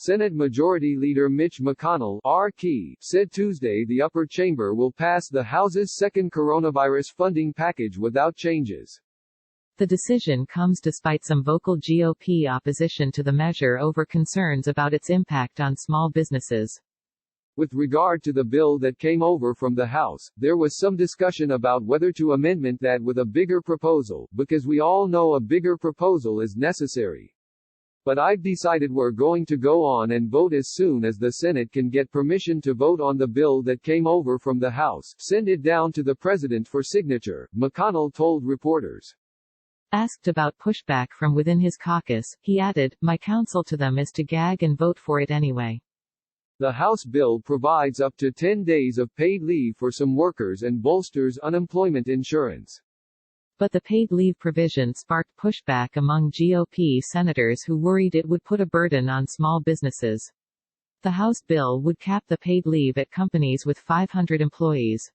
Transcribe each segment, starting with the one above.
Senate Majority Leader Mitch McConnell (RK) said Tuesday the upper chamber will pass the House's second coronavirus funding package without changes. The decision comes despite some vocal GOP opposition to the measure over concerns about its impact on small businesses. With regard to the bill that came over from the House, there was some discussion about whether to amendment that with a bigger proposal, because we all know a bigger proposal is necessary. But I've decided we're going to go on and vote as soon as the Senate can get permission to vote on the bill that came over from the House, send it down to the President for signature, McConnell told reporters. Asked about pushback from within his caucus, he added, "My counsel to them is to gag and vote for it anyway." The House bill provides up to 10 days of paid leave for some workers and bolsters unemployment insurance. But the paid leave provision sparked pushback among GOP senators who worried it would put a burden on small businesses. The House bill would cap the paid leave at companies with 500 employees.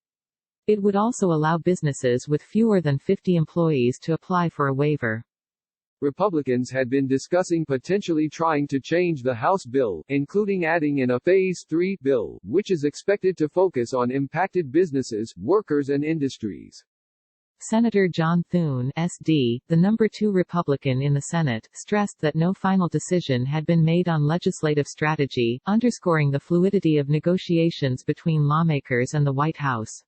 It would also allow businesses with fewer than 50 employees to apply for a waiver. Republicans had been discussing potentially trying to change the House bill, including adding in a Phase 3 bill, which is expected to focus on impacted businesses, workers and industries. Senator John Thune, SD, the number 2 Republican in the Senate, stressed that no final decision had been made on legislative strategy, underscoring the fluidity of negotiations between lawmakers and the White House.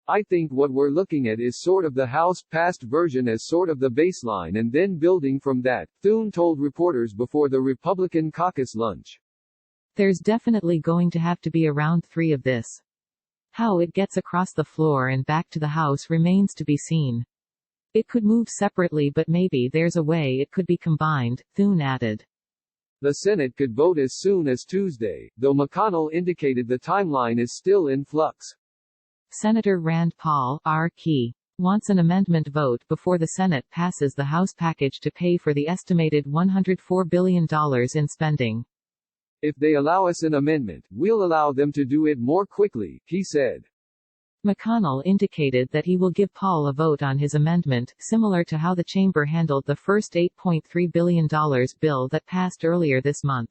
I think what we're looking at is sort of the House-passed version as sort of the baseline and then building from that, Thune told reporters before the Republican caucus lunch. There's definitely going to have to be a round 3 of this. How it gets across the floor and back to the House remains to be seen. It could move separately, but maybe there's a way it could be combined, Thune added. The Senate could vote as soon as Tuesday, though McConnell indicated the timeline is still in flux. Senator Rand Paul, RK, wants an amendment vote before the Senate passes the House package to pay for the estimated $104 billion in spending. If they allow us an amendment, we'll allow them to do it more quickly, he said. McConnell indicated that he will give Paul a vote on his amendment, similar to how the chamber handled the first $8.3 billion bill that passed earlier this month.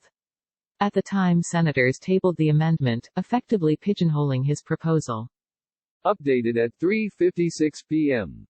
At the time, senators tabled the amendment, effectively pigeonholing his proposal. Updated at 3:56 p.m.